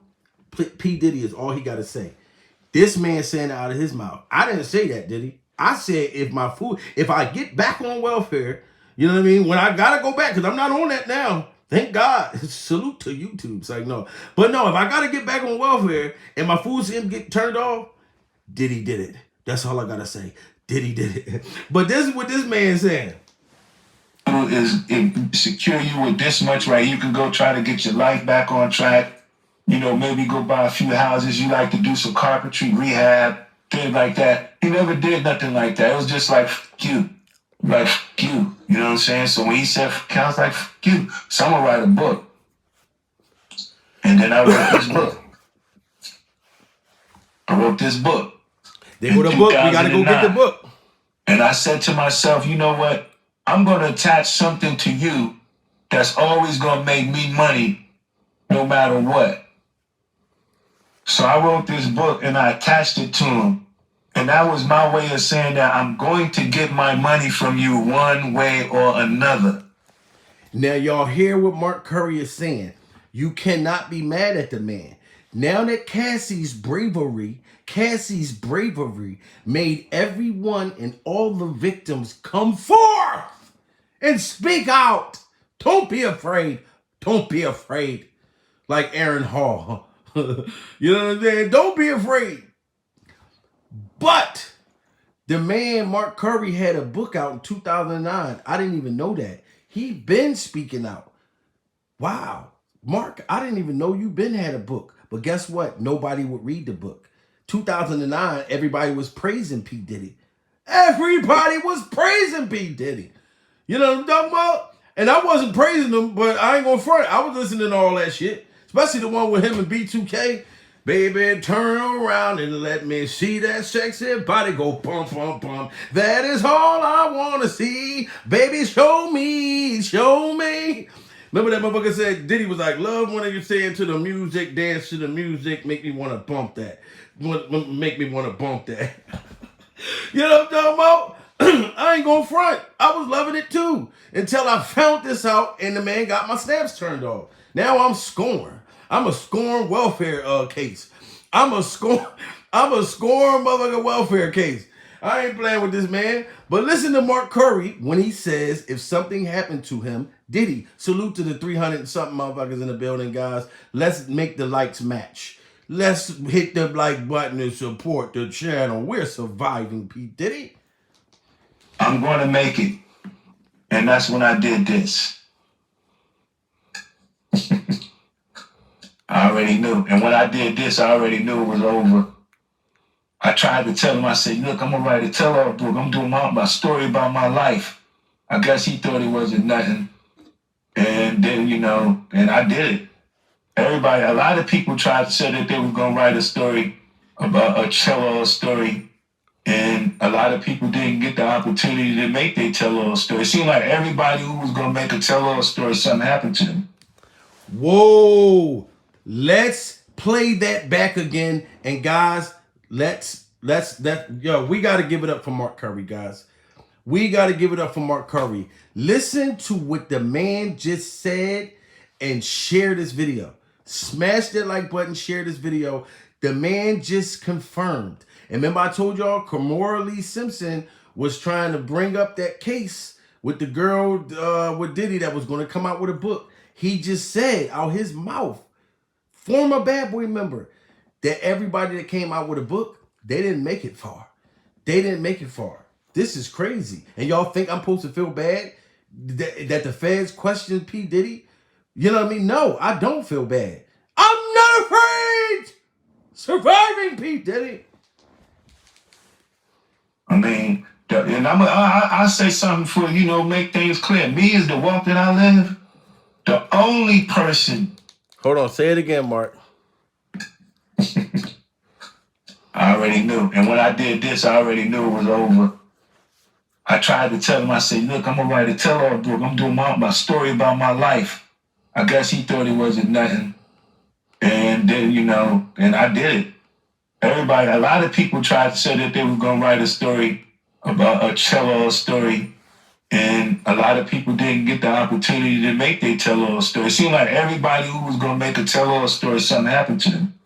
P. Diddy is all he got to say. This man saying it out of his mouth. I didn't say that, did he? I said if I get back on welfare, you know what I mean? When I got to go back, because I'm not on that now. Thank God. Salute to YouTube. It's like, no. But no, if I got to get back on welfare and my food stamp get turned off, Diddy did it. That's all I got to say. Diddy did it. But this is what this man saying. Is secure you with this much, right? You can go try to get your life back on track. You know, maybe go buy a few houses. You like to do some carpentry, rehab, things like that. He never did nothing like that. It was just like, fuck you. Like, fuck you. You know what I'm saying? So when he said, I was like, fuck you. So I'm going to write a book. And then I wrote this book. I wrote this book. They go to the book. We got to go get the book. And I said to myself, you know what? I'm going to attach something to you that's always going to make me money no matter what. So I wrote this book and I attached it to him. And that was my way of saying that I'm going to get my money from you one way or another. Now, y'all hear what Mark Curry is saying. You cannot be mad at the man. Now that Cassie's bravery made everyone and all the victims come forth and speak out. Don't be afraid. Don't be afraid. Like Aaron Hall. You know what I'm saying? Don't be afraid. But the man, Mark Curry, had a book out in 2009. I didn't even know that. He been speaking out. Wow. Mark, I didn't even know you been had a book. But guess what? Nobody would read the book. 2009, everybody was praising P. Diddy. Everybody was praising P. Diddy. You know what I'm talking about? And I wasn't praising him, but I ain't gonna front. I was listening to all that shit. Especially the one with him and B2K. Baby, turn around and let me see that sexy body go bum, bum, bum. That is all I want to see. Baby, show me, show me. Remember that motherfucker said, Diddy was like, love when you saying to the music, dance to the music, make me want to bump that. Make me want to bump that. You know what I'm talking about? I ain't gonna front. I was loving it too. Until I found this out and the man got my stamps turned off. Now I'm scorned. I'm a scorn welfare case. I'm a scorn motherfucking welfare case. I ain't playing with this man. But listen to Mark Curry when he says if something happened to him, Diddy, salute to the 300 and something motherfuckers in the building, guys. Let's make the likes match. Let's hit the like button and support the channel. We're surviving, P. Diddy. I'm going to make it. And that's when I did this. I already knew. And when I did this, I already knew it was over. I tried to tell him, I said, look, I'm going to write a tell-all book. I'm doing my story about my life. I guess he thought it wasn't nothing. And then, you know, and I did it. Everybody, a lot of people tried to say that they were going to write a story about a tell-all story. And a lot of people didn't get the opportunity to make their tell-all story. It seemed like everybody who was going to make a tell-all story, something happened to them. Whoa. Let's play that back again. And guys, we got to give it up for Mark Curry, guys. We got to give it up for Mark Curry. Listen to what the man just said and share this video. Smash that like button, share this video. The man just confirmed. And remember I told y'all Kimora Lee Simpson was trying to bring up that case with the girl with Diddy that was going to come out with a book. He just said out his mouth, former Bad Boy member, that everybody that came out with a book, they didn't make it far. They didn't make it far. This is crazy. And y'all think I'm supposed to feel bad that the feds questioned P. Diddy? You know what I mean? No, I don't feel bad. I'm not afraid. Surviving P. Diddy. I mean, and I say something for, you know, make things clear. Me is the walk that I live. The only person. Hold on, say it again, Mark. I already knew. And when I did this, I already knew it was over. I tried to tell him, I said, look, I'm going to write a tell-all book. I'm doing my story about my life. I guess he thought it wasn't nothing. And then, you know, and I did it. Everybody, a lot of people tried to say that they were going to write a story about a tell-all story. And a lot of people didn't get the opportunity to make their tell-all story. It seemed like everybody who was going to make a tell-all story, something happened to them.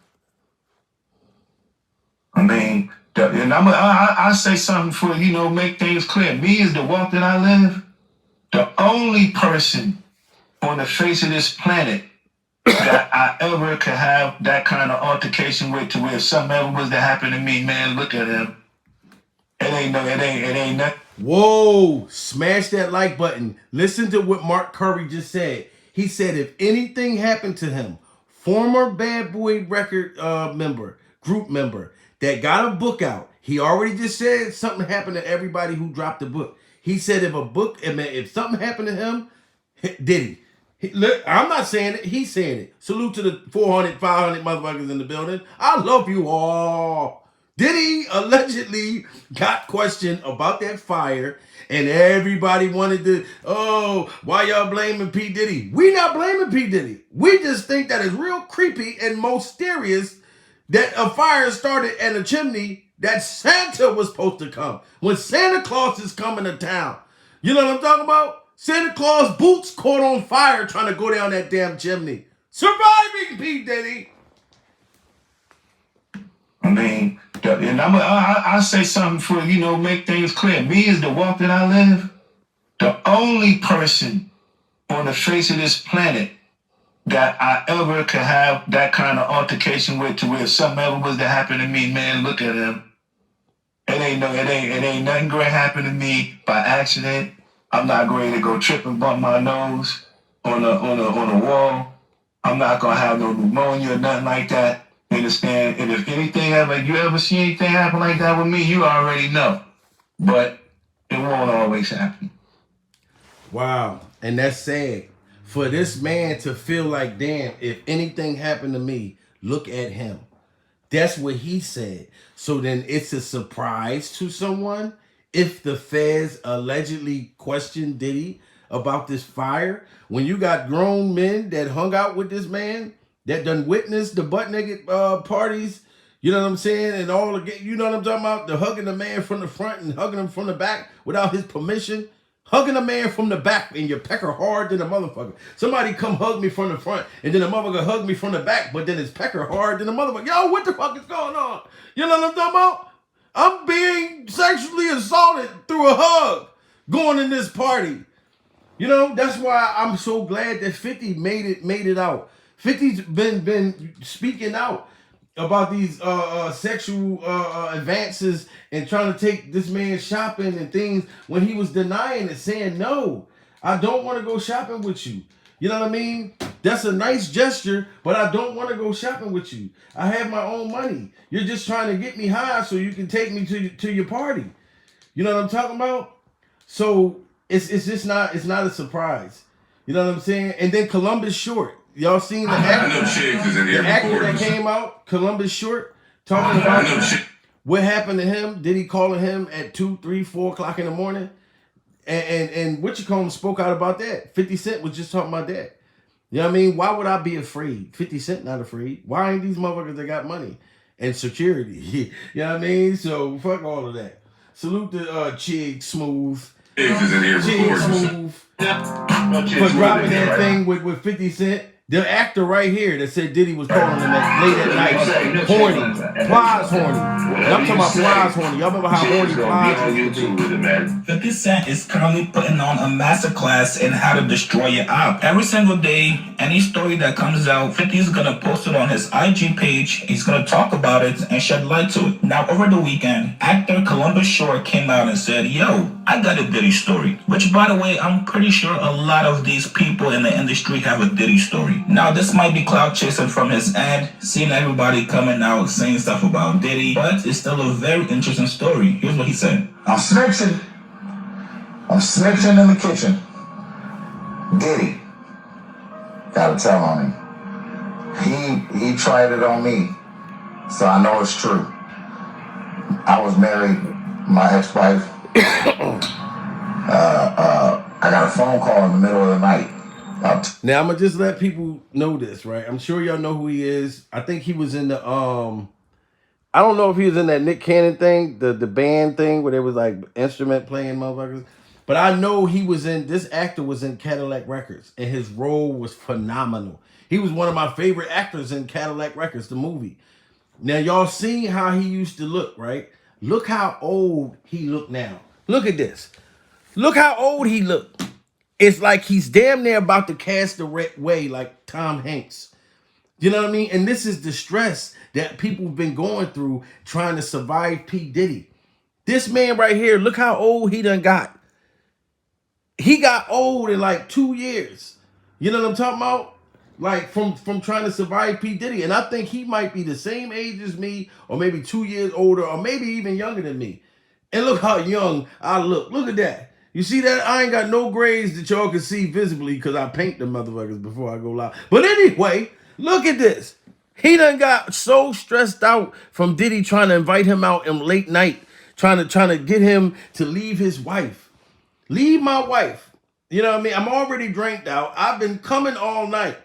I mean, and I say something for, you know, make things clear. Me is the walk that I live. The only person on the face of this planet that I ever could have that kind of altercation with, to where if something ever was to happen to me, man, look at him. It ain't nothing. Whoa, smash that like button. Listen to what Mark Curry just said. He said if anything happened to him, former Bad Boy record group member that got a book out, he already just said something happened to everybody who dropped the book. He said if something happened to him, Diddy. Look, I'm not saying it. He's saying it. Salute to the 400, 500 motherfuckers in the building. I love you all. Diddy allegedly got questioned about that fire, and everybody wanted to, oh, why y'all blaming P. Diddy? We not blaming P. Diddy. We just think that it's real creepy and mysterious that a fire started at a chimney that Santa was supposed to come. When Santa Claus is coming to town. You know what I'm talking about? Santa Claus boots caught on fire trying to go down that damn chimney. Surviving P. Diddy. I mean, and I say something for, make things clear. Me, as the walk that I live, the only person on the face of this planet that I ever could have that kind of altercation with, to where if something ever was to happen to me, man, look at him. It ain't nothing great happen to me by accident. I'm not going to go trip and bump my nose on a wall. I'm not gonna have no pneumonia or nothing like that. You understand? And if anything you ever see anything happen like that with me, you already know. But it won't always happen. Wow. And that's sad. For this man to feel like, damn, if anything happened to me, look at him. That's what he said. So then it's a surprise to someone if the feds allegedly questioned Diddy about this fire. When you got grown men that hung out with this man, that done witnessed the butt naked parties, you know what I'm saying? And all the, you know what I'm talking about? The hugging the man from the front and hugging him from the back without his permission. Hugging a man from the back and you pecker hard than a motherfucker. Somebody come hug me from the front and then a motherfucker hug me from the back, but then it's pecker hard than a motherfucker. Yo, what the fuck is going on? You know what I'm talking about? I'm being sexually assaulted through a hug going in this party. You know, that's why I'm so glad that 50 made it out. 50's been speaking out about these sexual advances and trying to take this man shopping and things when he was denying it, saying, no, I don't want to go shopping with you. You know what I mean? That's a nice gesture, but I don't want to go shopping with you. I have my own money. You're just trying to get me high so you can take me to your party. You know what I'm talking about? So it's not a surprise. You know what I'm saying? And then Columbus Short. Y'all seen the actor that came out, Columbus Short, talking about what happened to him? Did he calling him at 2, 3, 4 o'clock in the morning? And what you call him spoke out about that. 50 Cent was just talking about that. You know what I mean? Why would I be afraid? 50 Cent not afraid. Why ain't these motherfuckers that got money and security? You know what I mean? So fuck all of that. Salute to Chig Smooth. Chig Smooth. For dropping that thing with 50 Cent. The actor right here that said Diddy was calling him late at night, horny, Plies horny. I'm talking about Plies horny. Y'all remember how horny Plies used to be? 50 Cent is currently putting on a masterclass in how to destroy your op. Every single day, any story that comes out, 50 is going to post it on his IG page. He's going to talk about it and shed light to it. Now, over the weekend, actor Columbus Short came out and said, yo, I got a Diddy story. Which, by the way, I'm pretty sure a lot of these people in the industry have a Diddy story. Now, this might be clout chasing from his ad, seeing everybody coming out saying stuff about Diddy, but it's still a very interesting story. Here's what he said. I'm snitching in the kitchen. Diddy. Gotta tell on him. He tried it on me, so I know it's true. I was married, my ex-wife. I got a phone call in the middle of the night. Now I'm gonna just let people know this, right? I'm sure y'all know who he is. I think he was in the I don't know if he was in that Nick Cannon thing, the band thing where there was like instrument playing motherfuckers. But I know this actor was in Cadillac Records and his role was phenomenal. He was one of my favorite actors in Cadillac Records, the movie. Now y'all seen how he used to look, right? Look how old he looked now. Look at this. Look how old he looked. It's like he's damn near about to cast away like Tom Hanks. You know what I mean? And this is the stress that people have been going through trying to survive P. Diddy. This man right here, look how old he done got. He got old in like 2 years. You know what I'm talking about? Like from trying to survive P. Diddy. And I think he might be the same age as me, or maybe 2 years older, or maybe even younger than me. And look how young I look. Look at that. You see that? I ain't got no grades that y'all can see visibly because I paint them motherfuckers before I go live. But anyway, look at this. He done got so stressed out from Diddy trying to invite him out in late night, trying to get him to leave his wife. Leave my wife. You know what I mean? I'm already dranked out. I've been coming all night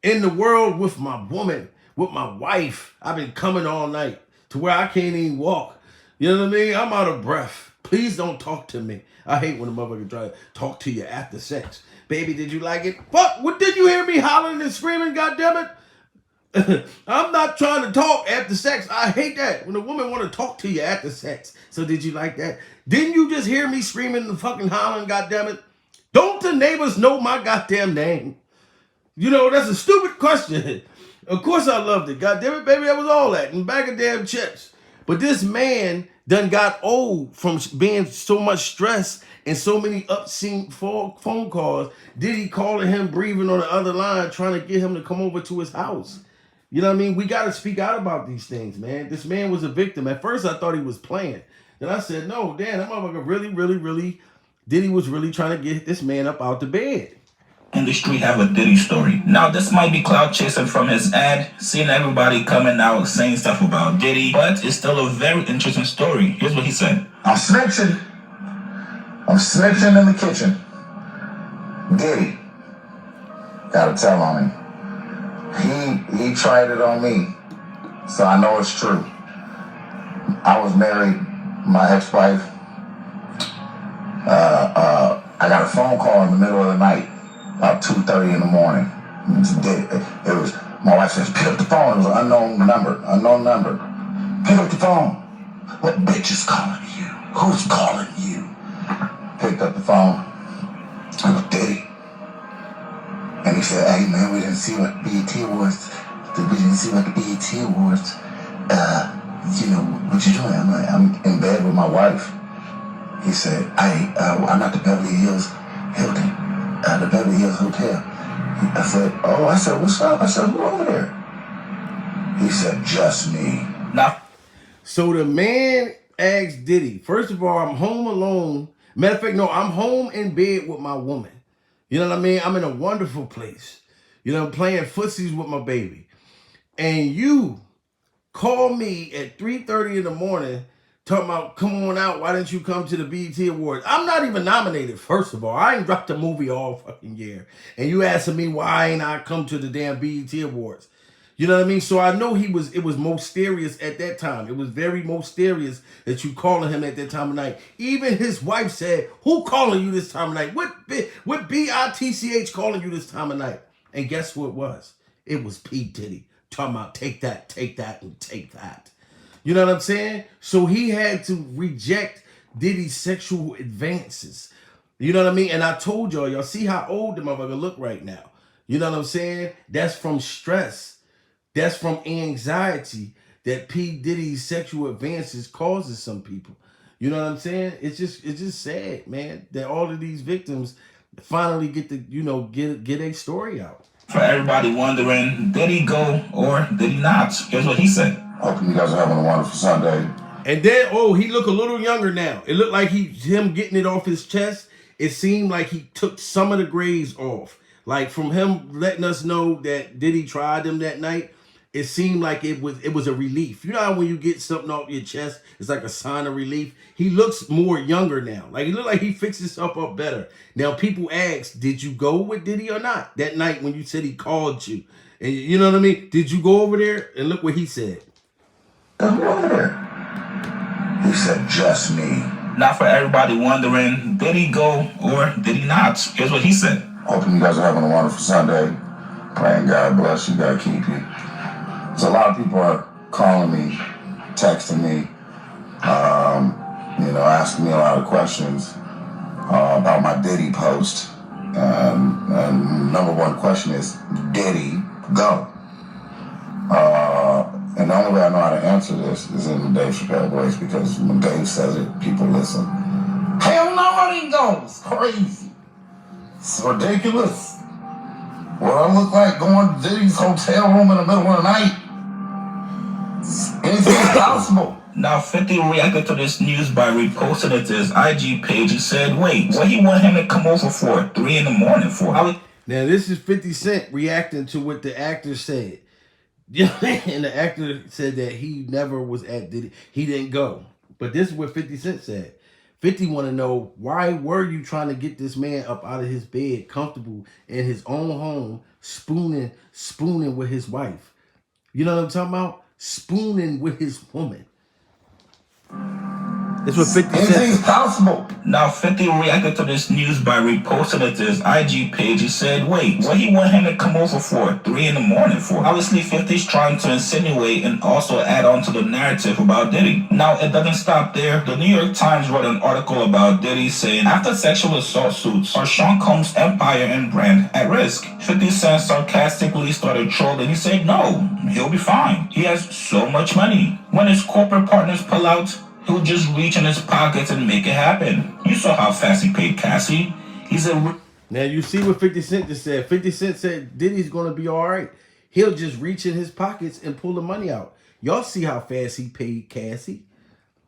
in the world with my woman, with my wife. I've been coming all night to where I can't even walk. You know what I mean? I'm out of breath. Please don't talk to me. I hate when a motherfucker try to talk to you after sex. Baby, did you like it? What did you hear me hollering and screaming, goddammit? I'm not trying to talk after sex. I hate that when a woman want to talk to you after sex. So did you like that? Didn't you just hear me screaming and fucking hollering, goddammit? Don't the neighbors know my goddamn name? You know, that's a stupid question. Of course I loved it. Goddammit, baby, that was all that. And bag of damn chips. But this man done got old from being so much stress and so many obscene phone calls. Diddy calling him, breathing on the other line, trying to get him to come over to his house. You know what I mean? We got to speak out about these things, man. This man was a victim. At first, I thought he was playing. Then I said, no, damn, that motherfucker really, Diddy was really trying to get this man up out the bed. Industry have a Diddy story. Now, this might be cloud chasing from his ad, seeing everybody coming out saying stuff about Diddy, but it's still a very interesting story. Here's what he said. I'm snitching in the kitchen. Diddy. Gotta tell on him. He tried it on me, so I know it's true. I was married, my ex-wife. I got a phone call in the middle of the night, about 2:30 in the morning. It was, my wife says, pick up the phone. It was an unknown number. Pick up the phone. What bitch is calling you? Who's calling you? Picked up the phone. It was Diddy. And he said, hey man, we didn't see what BET Awards. You know, what you doing? I'm like, I'm in bed with my wife. He said, hey, I'm at the Beverly Hills Hilton, the Beverly Hills Hotel. I said, oh, what's up? I said, who over there? He said, just me. Now, so the man asked Diddy, first of all, I'm home alone. Matter of fact, no, I'm home in bed with my woman. You know what I mean? I'm in a wonderful place. You know, playing footsies with my baby. And you call me at 3:30 in the morning talking about, come on out, why didn't you come to the BET Awards? I'm not even nominated, first of all. I ain't dropped a movie all fucking year. And you asking me why ain't I come to the damn BET Awards? You know what I mean? So I know it was most serious at that time. It was very most serious that you calling him at that time of night. Even his wife said, who calling you this time of night? What BITCH calling you this time of night? And guess what it was? It was P. Diddy talking about take that, and take that. You know what I'm saying? So he had to reject Diddy's sexual advances. You know what I mean? And I told y'all see how old the motherfucker look right now. You know what I'm saying? That's from stress. That's from anxiety that P. Diddy's sexual advances causes some people. You know what I'm saying? It's just sad, man, that all of these victims finally get to, get a story out. For everybody wondering, did he go or did he not? Here's what he said. Hoping you guys are having a wonderful Sunday. And then, he look a little younger now. It looked like him getting it off his chest. It seemed like he took some of the grades off. Like from him letting us know that Diddy tried him that night, it seemed like it was a relief. You know how when you get something off your chest, it's like a sign of relief? He looks more younger now. Like he looked like he fixed himself up better. Now people ask, did you go with Diddy or not? That night when you said he called you. And you know what I mean? Did you go over there? And look what he said. Who over there? He said, just me. Now for everybody wondering, did he go or did he not? Here's what he said. Hoping you guys are having a wonderful Sunday. Praying God bless you, God keep you. So a lot of people are calling me, texting me, asking me a lot of questions about my Diddy post. And number one question is, did he go? And the only way I know how to answer this is in the Dave Chappelle voice, because when Dave says it, people listen. Hell no, I didn't go. It's crazy. It's ridiculous. What I look like going to Diddy's hotel room in the middle of the night? Anything's possible. Now 50 reacted to this news by reposting it to his IG page. He said, wait, what he want him to come over for 3 in the morning for? Now this is 50 Cent reacting to what the actor said. And the actor said that he never was at Diddy. He didn't go. But this is what 50 Cent said. 50 want to know, why were you trying to get this man up out of his bed, comfortable in his own home, spooning with his wife? You know what I'm talking about? Spooning with his woman. That's what 50 said. Anything's possible. Now 50 reacted to this news by reposting it to his IG page. He said, wait, what he want him to come over for 3 in the morning for? Obviously 50's trying to insinuate and also add on to the narrative about Diddy. Now it doesn't stop there. The New York Times wrote an article about Diddy saying, after sexual assault suits, are Sean Combs' empire and brand at risk? 50 Cent sarcastically started trolling. He said, no, he'll be fine. He has so much money. When his corporate partners pull out, he'll just reach in his pockets and make it happen. You saw how fast he paid Cassie. He's a... Now you see what 50 Cent just said. 50 Cent said Diddy's going to be all right. He'll just reach in his pockets and pull the money out. Y'all see how fast he paid Cassie.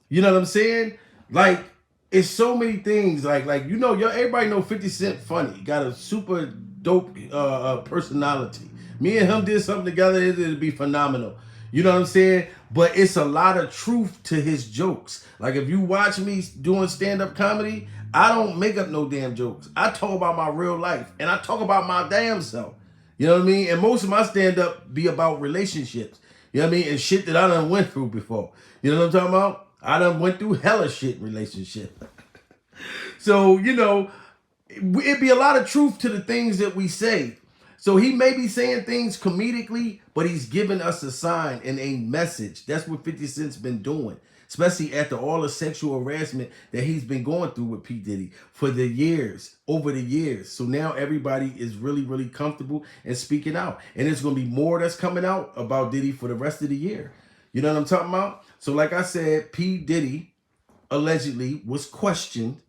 You know what I'm saying? Like, it's so many things. Like you know, everybody know 50 Cent funny. Got a super dope personality. Me and him did something together, it'd be phenomenal. You know what I'm saying? But it's a lot of truth to his jokes. Like, if you watch me doing stand-up comedy, I don't make up no damn jokes. I talk about my real life, and I talk about my damn self. You know what I mean? And most of my stand-up be about relationships. You know what I mean? And shit that I done went through before. You know what I'm talking about? I done went through hella shit relationship. So, you know, it'd be a lot of truth to the things that we say. So he may be saying things comedically, but he's giving us a sign and a message. That's what 50 Cent's been doing, especially after all the sexual harassment that he's been going through with P. Diddy for the years, over the years. So now everybody is really, really comfortable and speaking out. And there's going to be more that's coming out about Diddy for the rest of the year. You know what I'm talking about? So like I said, P. Diddy allegedly was questioned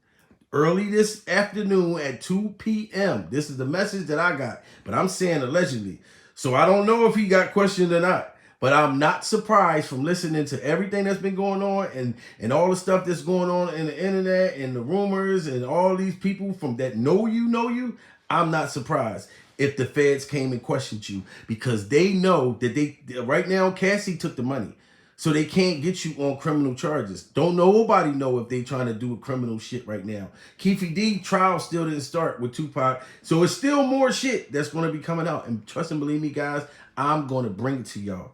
early this afternoon at 2 p.m. This is the message that I got, but I'm saying allegedly. So I don't know if he got questioned or not, but I'm not surprised from listening to everything that's been going on and all the stuff that's going on in the internet and the rumors and all these people from that know you. I'm not surprised if the feds came and questioned you, because they know that right now Cassie took the money. So they can't get you on criminal charges. Don't nobody know if they trying to do a criminal shit right now. Keefe D trial still didn't start with Tupac. So it's still more shit that's going to be coming out. And trust and believe me, guys, I'm going to bring it to y'all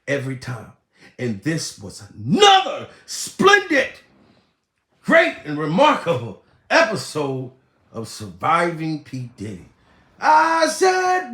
every time. And this was another splendid, great, and remarkable episode of Surviving P. Diddy. I said